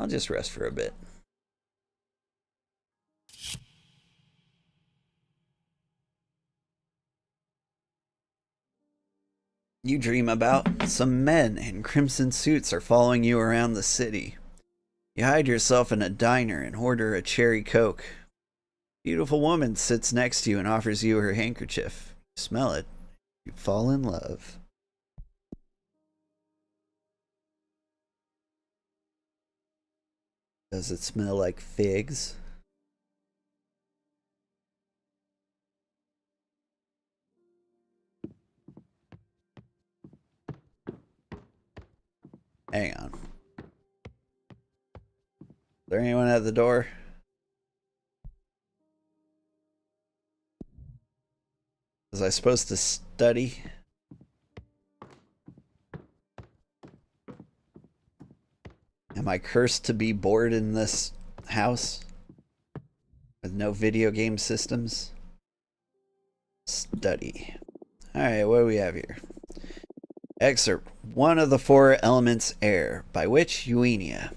I'll just rest for a bit. You dream about some men in crimson suits are following you around the city. You hide yourself in a diner and order a cherry coke. A beautiful woman sits next to you and offers you her handkerchief. You smell it. You fall in love. Does it smell like figs? Hang on. Is there anyone at the door? Was I supposed to study? Am I cursed to be bored in this house? With no video game systems? Study. Alright, what do we have here? Excerpt. One of the four elements, air, by which Eugenia.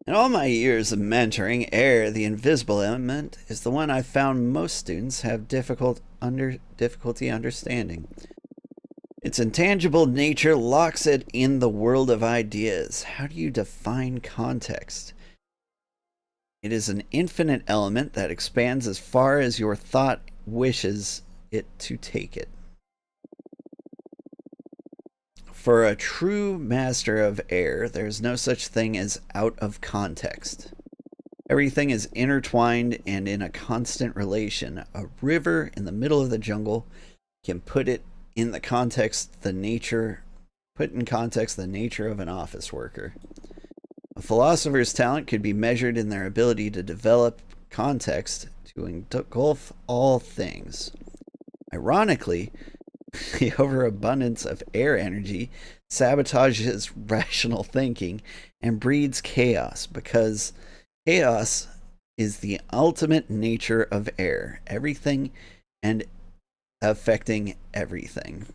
In all my years of mentoring, air, the invisible element, is the one I've found most students have difficulty understanding. Its intangible nature locks it in the world of ideas. How do you define context? It is an infinite element that expands as far as your thought wishes it to take it. For a true master of air, there is no such thing as out of context. Everything is intertwined and in a constant relation. A river in the middle of the jungle can put in context the nature of an office worker. A philosopher's talent could be measured in their ability to develop context to engulf all things. Ironically, the overabundance of air energy sabotages rational thinking and breeds chaos, because chaos is the ultimate nature of air, everything and affecting everything.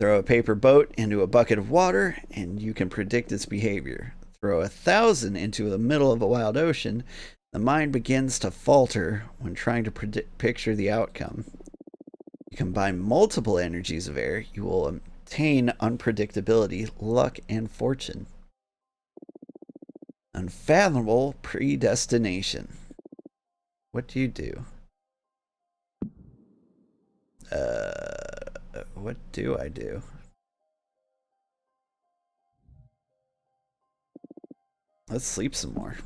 Throw a paper boat into a bucket of water and you can predict its behavior. Throw 1,000 into the middle of a wild ocean, the mind begins to falter when trying to picture the outcome. You combine multiple energies of air, you will obtain unpredictability, luck, and fortune. Unfathomable predestination. What do you do? What do I do? Let's sleep some more.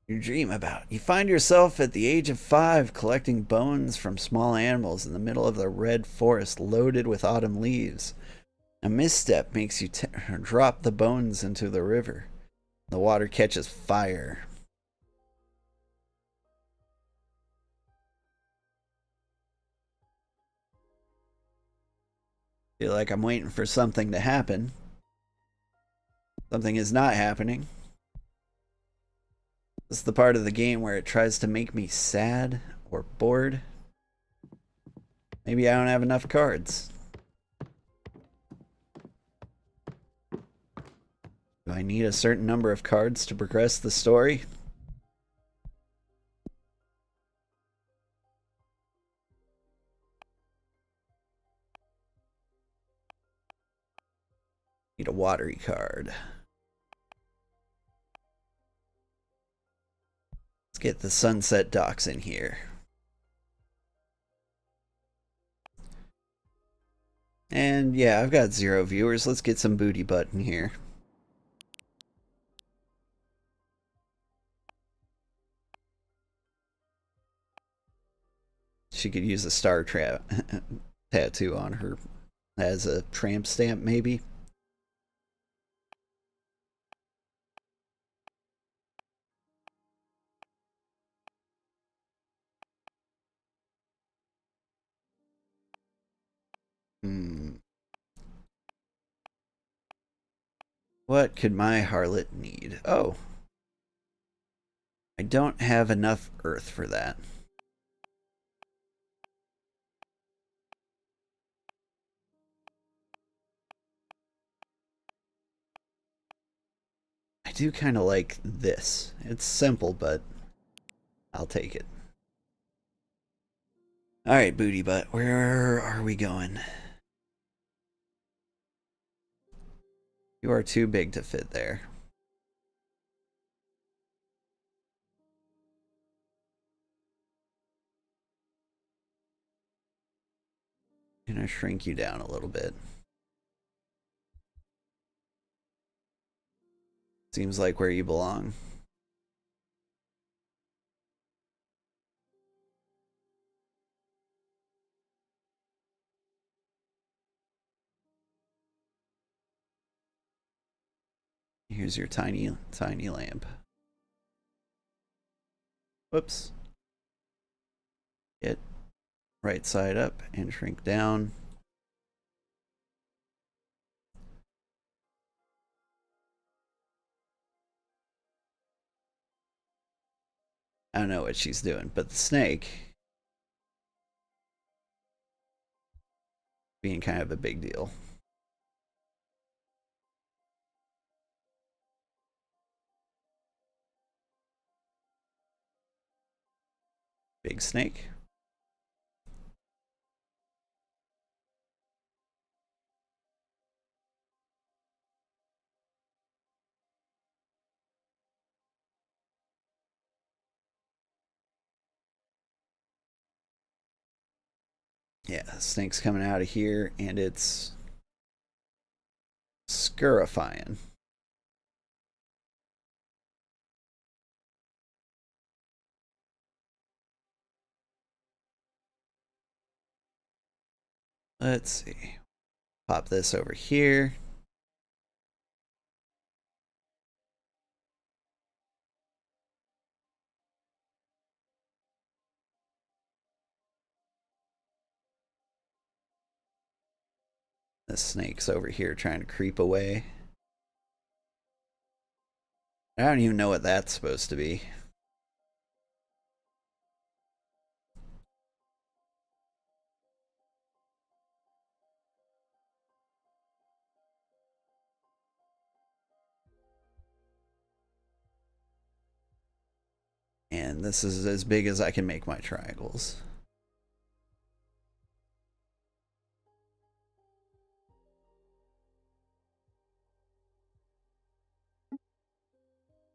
You dream about. You find yourself at the age of 5 collecting bones from small animals in the middle of the red forest loaded with autumn leaves. A misstep makes you drop the bones into the river. The water catches fire. Feel like I'm waiting for something to happen. Something is not happening. This is the part of the game where it tries to make me sad or bored. Maybe I don't have enough cards. Do I need a certain number of cards to progress the story? Need a watery card. Let's get the Sunset Docks in here. And yeah, I've got 0 viewers. Let's get some booty butt in here. She could use a star tattoo on her as a tramp stamp, maybe. What could my harlot need? Oh. I don't have enough earth for that. do kind of like this. It's simple, but I'll take it. Alright, booty butt, where are we going? You are too big to fit there. I'm gonna shrink you down a little bit. Seems like where you belong. Here's your tiny lamp. Whoops. Get right side up and shrink down. I don't know what she's doing, but the snake being kind of a big deal. Big snake. Yeah, the snake's coming out of here, and it's scurrifying. Let's see. Pop this over here. The snake's over here trying to creep away. I don't even know what that's supposed to be. And this is as big as I can make my triangles.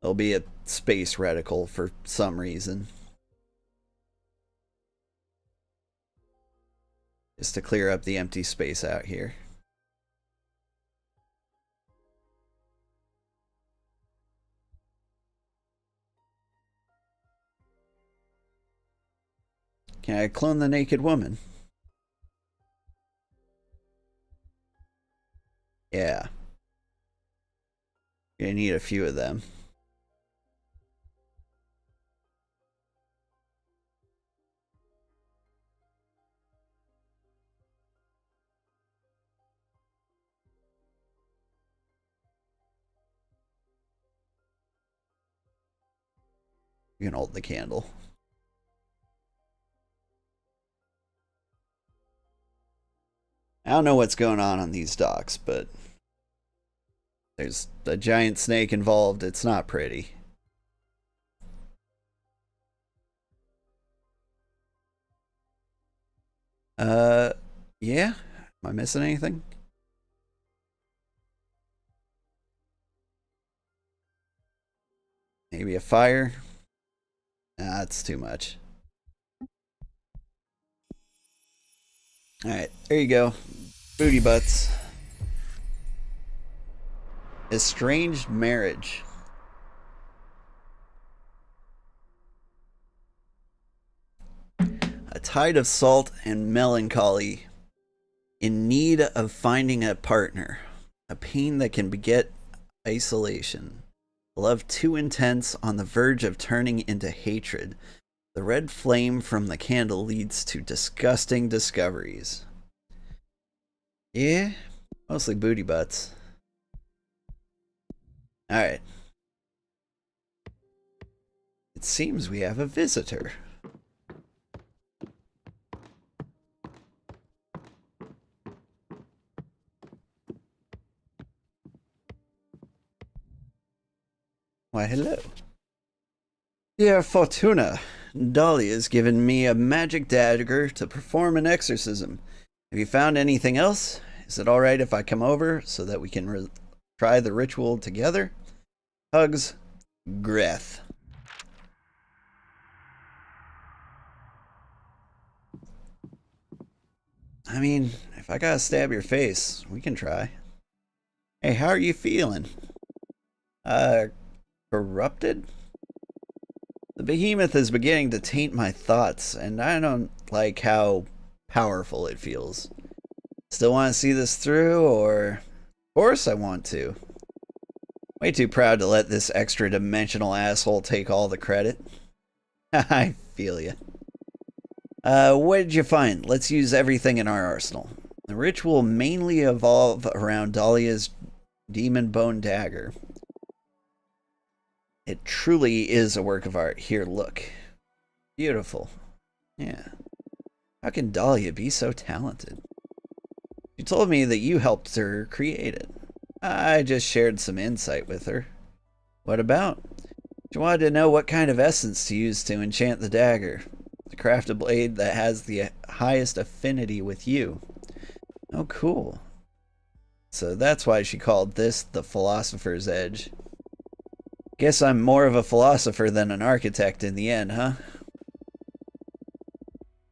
There'll be a space reticle for some reason. Just to clear up the empty space out here. Can I clone the naked woman? Yeah. Gonna need a few of them. You can hold the candle. I don't know what's going on these docks, but there's a giant snake involved. It's not pretty. Yeah. Am I missing anything? Maybe a fire? Nah, that's too much. Alright, there you go. Booty butts. Estranged marriage. A tide of salt and melancholy, in need of finding a partner. A pain that can beget isolation. Love too intense, on the verge of turning into hatred. The red flame from the candle leads to disgusting discoveries. Yeah, mostly booty butts. Alright. It seems we have a visitor. Why, hello. Dear Fortuna, Dolly has given me a magic dagger to perform an exorcism. Have you found anything else? Is it alright if I come over so that we can try the ritual together? Hugs, Grethe. I mean, if I gotta stab your face, we can try. Hey, how are you feeling? Corrupted? The behemoth is beginning to taint my thoughts, and I don't like how powerful it feels. Still want to see this through, or... Of course I want to. Way too proud to let this extra-dimensional asshole take all the credit. I feel ya. What did you find? Let's use everything in our arsenal. The ritual mainly evolved around Dahlia's demon bone dagger. It truly is a work of art. Here, look. Beautiful. Yeah. How can Dahlia be so talented? She told me that you helped her create it. I just shared some insight with her. What about? She wanted to know what kind of essence to use to enchant the dagger. To craft a blade that has the highest affinity with you. Oh, cool. So that's why she called this the Philosopher's Edge. Guess I'm more of a philosopher than an architect in the end, huh?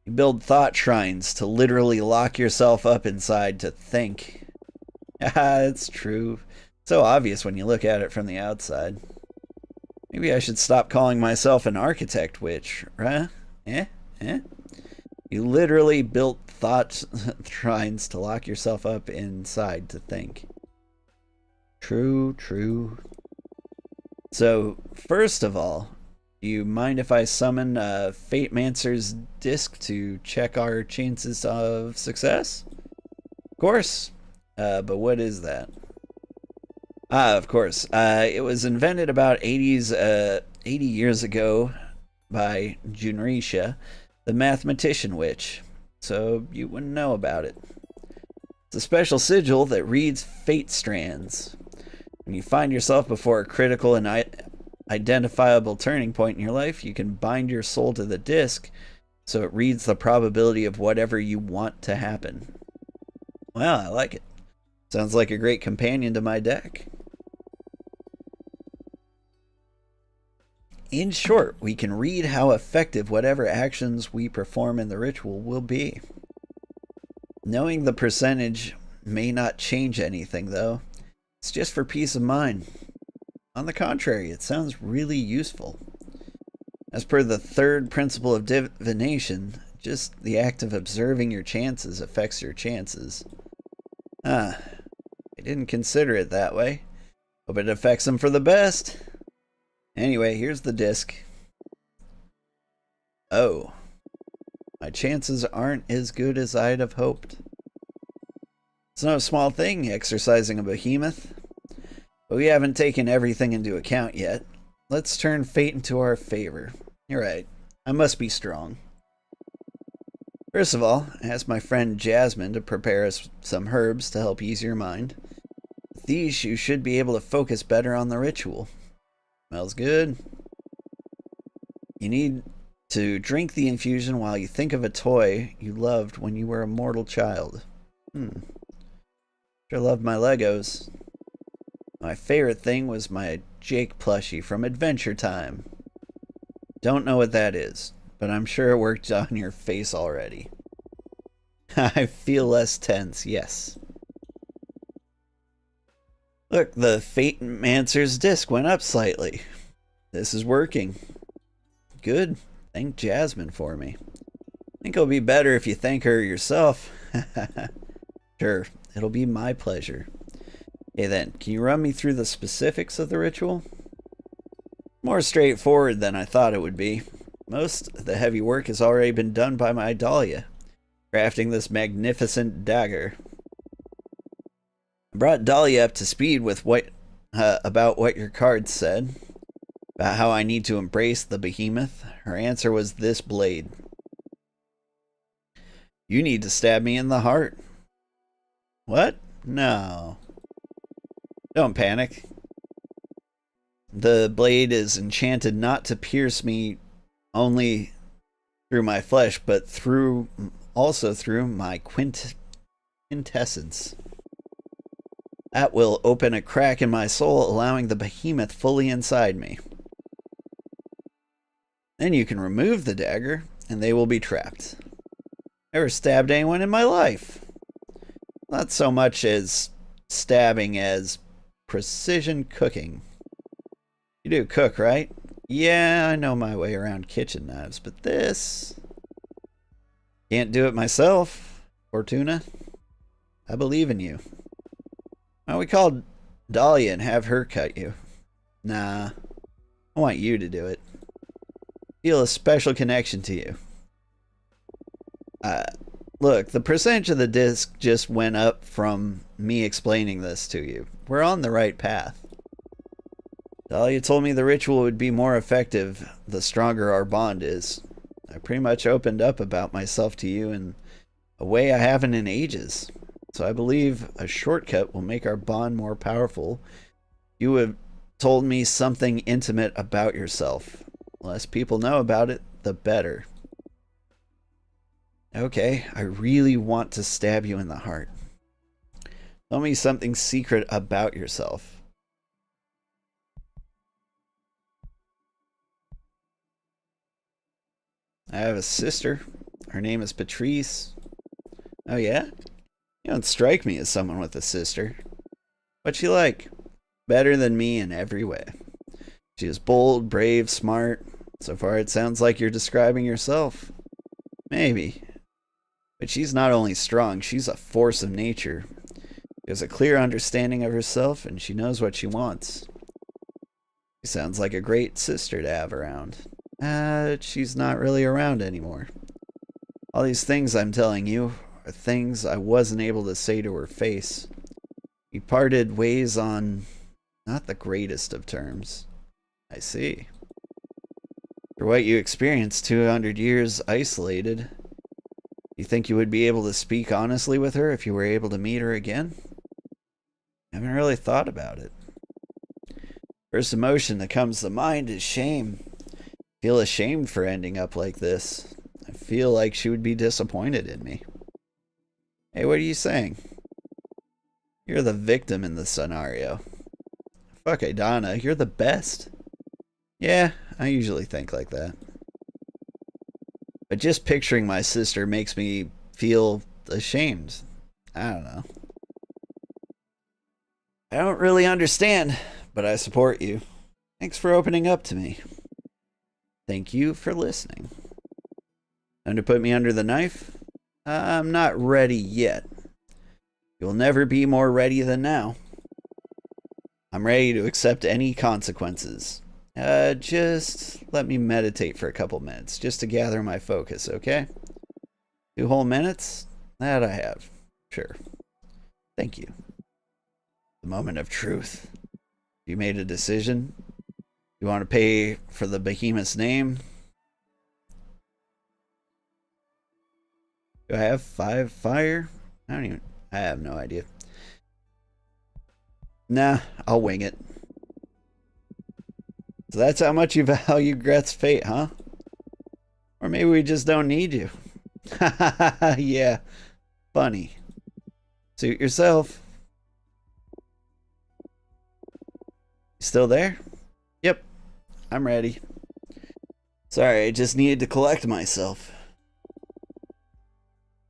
You build thought shrines to literally lock yourself up inside to think. Ah, it's true. So obvious when you look at it from the outside. Maybe I should stop calling myself an architect witch, right? You literally built thought shrines to lock yourself up inside to think. True, true. So, first of all, do you mind if I summon Fate Mancer's disc to check our chances of success? Of course. But what is that? Of course. It was invented about 80 years ago by Junrisha, the mathematician witch. So you wouldn't know about it. It's a special sigil that reads fate strands. When you find yourself before a critical and identifiable turning point in your life, you can bind your soul to the disc so it reads the probability of whatever you want to happen. Well, I like it. Sounds like a great companion to my deck. In short, we can read how effective whatever actions we perform in the ritual will be. Knowing the percentage may not change anything, though. It's just for peace of mind. On the contrary, it sounds really useful. As per the third principle of divination, just the act of observing your chances affects your chances. I didn't consider it that way. Hope it affects them for the best. Anyway, here's the disc. Oh. My chances aren't as good as I'd have hoped. It's no small thing exercising a behemoth. But we haven't taken everything into account yet. Let's turn fate into our favor. You're right. I must be strong. First of all, I asked my friend Jasmine to prepare us some herbs to help ease your mind. With these, you should be able to focus better on the ritual. Smells good. You need to drink the infusion while you think of a toy you loved when you were a mortal child. Sure loved my Legos. My favorite thing was my Jake plushie from Adventure Time. Don't know what that is, but I'm sure it worked on your face already. I feel less tense, yes. Look, the Fate Mancer's disc went up slightly. This is working. Good. Thank Jasmine for me. Think it'll be better if you thank her yourself. Sure, it'll be my pleasure. Hey then, can you run me through the specifics of the ritual? More straightforward than I thought it would be. Most of the heavy work has already been done by my Dahlia, crafting this magnificent dagger. I brought Dahlia up to speed with about what your cards said, about how I need to embrace the behemoth. Her answer was this blade. You need to stab me in the heart. What? No. Don't panic. The blade is enchanted not to pierce me only through my flesh, but also through my quintessence. That will open a crack in my soul, allowing the behemoth fully inside me. Then you can remove the dagger, and they will be trapped. Never stabbed anyone in my life. Not so much as stabbing as precision cooking. You do cook, right? Yeah, I know my way around kitchen knives, but this... Can't do it myself, Fortuna. I believe in you. Why don't we call Dahlia and have her cut you? Nah, I want you to do it. Feel a special connection to you. Look, the percentage of the disc just went up from me explaining this to you. We're on the right path. Dahlia told me the ritual would be more effective the stronger our bond is. I pretty much opened up about myself to you in a way I haven't in ages. So I believe a shortcut will make our bond more powerful. You have told me something intimate about yourself. The less people know about it, the better. Okay, I really want to stab you in the heart. Tell me something secret about yourself. I have a sister. Her name is Patrice. Oh yeah? You don't strike me as someone with a sister. What's she like? Better than me in every way. She is bold, brave, smart. So far it sounds like you're describing yourself. Maybe. But she's not only strong, she's a force of nature. She has a clear understanding of herself and she knows what she wants. She sounds like a great sister to have around. She's not really around anymore. All these things I'm telling you are things I wasn't able to say to her face. We parted ways on not the greatest of terms. I see. For what you experienced 200 years isolated, you think you would be able to speak honestly with her if you were able to meet her again? I haven't really thought about it. First emotion that comes to mind is shame. I feel ashamed for ending up like this. I feel like she would be disappointed in me. Hey, what are you saying? You're the victim in the scenario. Fuck Idana, you're the best. Yeah, I usually think like that. But just picturing my sister makes me feel ashamed. I don't know. I don't really understand, but I support you. Thanks for opening up to me. Thank you for listening. Time to put me under the knife? I'm not ready yet. You'll never be more ready than now. I'm ready to accept any consequences. Just let me meditate for a couple minutes, just to gather my focus, okay? 2 whole minutes? That I have. Sure. Thank you. The moment of truth. You made a decision. You want to pay for the behemoth's name? Do I have 5 fire? I have no idea. Nah, I'll wing it. So that's how much you value Grethe's fate, huh? Or maybe we just don't need you. Yeah, funny. Suit yourself. You still there? Yep, I'm ready. Sorry, I just needed to collect myself.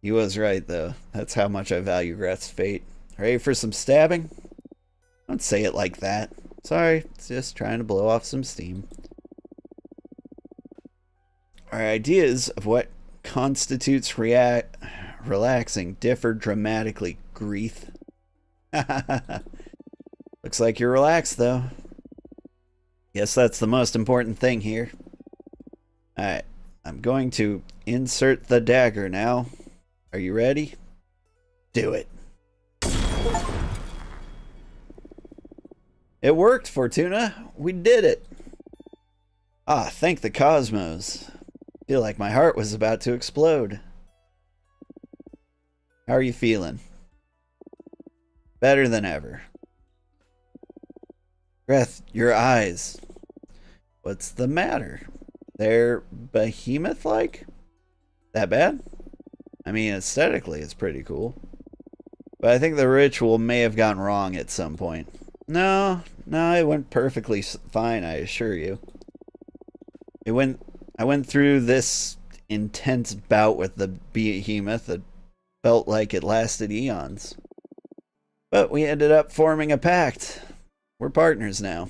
He was right, though. That's how much I value Grethe's fate. Ready for some stabbing? Don't say it like that. Sorry, just trying to blow off some steam. Our ideas of what constitutes relaxing differ dramatically, Grethe. Looks like you're relaxed, though. Guess that's the most important thing here. Alright, I'm going to insert the dagger now. Are you ready? Do it. It worked, Fortuna. We did it. Ah, thank the cosmos. I feel like my heart was about to explode. How are you feeling? Better than ever. Grethe, your eyes. What's the matter? They're behemoth-like? That bad? I mean, aesthetically, it's pretty cool. But I think the ritual may have gone wrong at some point. No, it went perfectly fine, I assure you. I went through this intense bout with the behemoth that felt like it lasted eons. But we ended up forming a pact. We're partners now.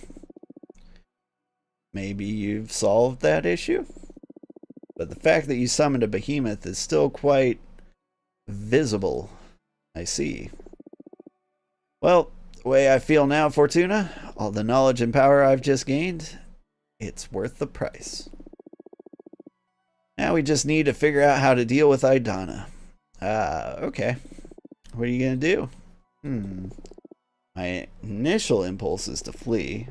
Maybe you've solved that issue? But the fact that you summoned a behemoth is still quite visible. I see. Well, the way I feel now, Fortuna, all the knowledge and power I've just gained, it's worth the price. Now we just need to figure out how to deal with Idana. Okay. What are you gonna do? My initial impulse is to flee,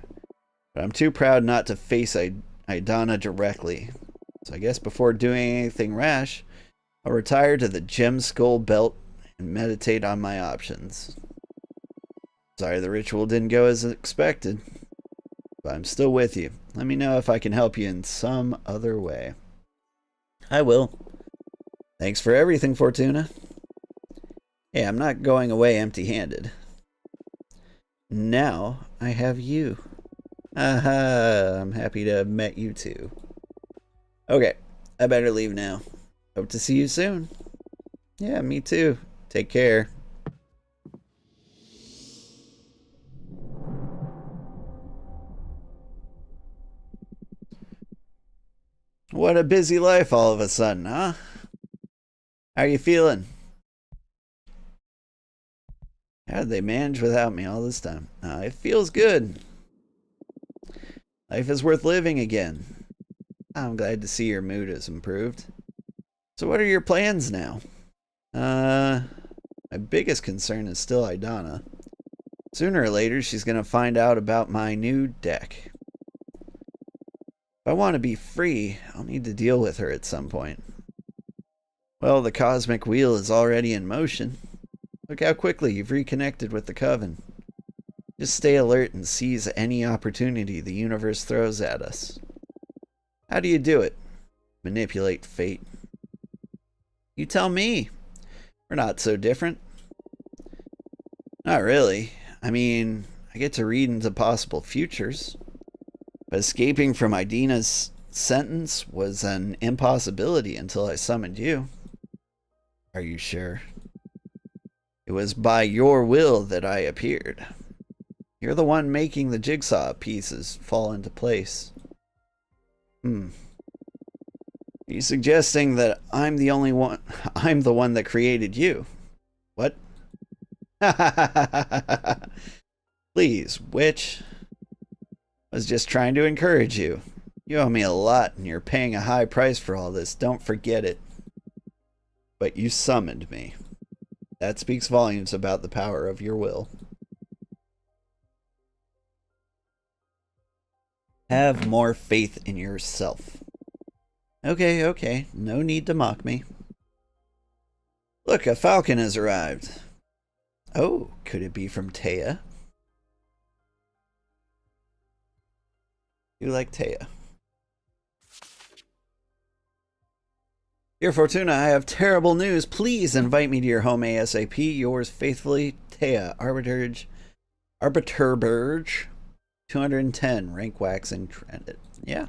but I'm too proud not to face Idana directly. So I guess before doing anything rash, I'll retire to the Gem Skull Belt and meditate on my options. Sorry the ritual didn't go as expected, but I'm still with you. Let me know if I can help you in some other way. I will. Thanks for everything, Fortuna. Hey, I'm not going away empty-handed. Now I have you. Aha, I'm happy to have met you too. Okay, I better leave now. Hope to see you soon. Yeah, me too. Take care. What a busy life all of a sudden, huh? How are you feeling? How did they manage without me all this time? It feels good. Life is worth living again. I'm glad to see your mood has improved. So what are your plans now? My biggest concern is still Idana. Sooner or later, she's going to find out about my new deck. If I want to be free, I'll need to deal with her at some point. Well, the Cosmic Wheel is already in motion. Look how quickly you've reconnected with the Coven. Just stay alert and seize any opportunity the universe throws at us. How do you do it? Manipulate fate. You tell me. We're not so different. Not really. I mean, I get to read into possible futures. But escaping from Idana's sentence was an impossibility until I summoned you. Are you sure? It was by your will that I appeared. You're the one making the jigsaw pieces fall into place. Are you suggesting that I'm the one that created you? What? Please, witch. I was just trying to encourage you. You owe me a lot and you're paying a high price for all this. Don't forget it. But you summoned me. That speaks volumes about the power of your will. Have more faith in yourself. Okay. No need to mock me. Look, a falcon has arrived. Oh, could it be from Taya? You like Taya. Dear Fortuna, I have terrible news. Please invite me to your home ASAP. Yours faithfully, Taya. Arbiterburge. 210. Rank waxing trended. Yeah.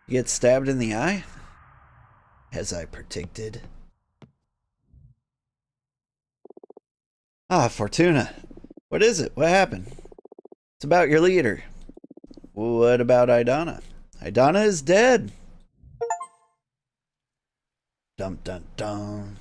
You get stabbed in the eye? As I predicted. Fortuna. What is it? What happened? It's about your leader. What about Idana? Idana is dead. Dum dum dum.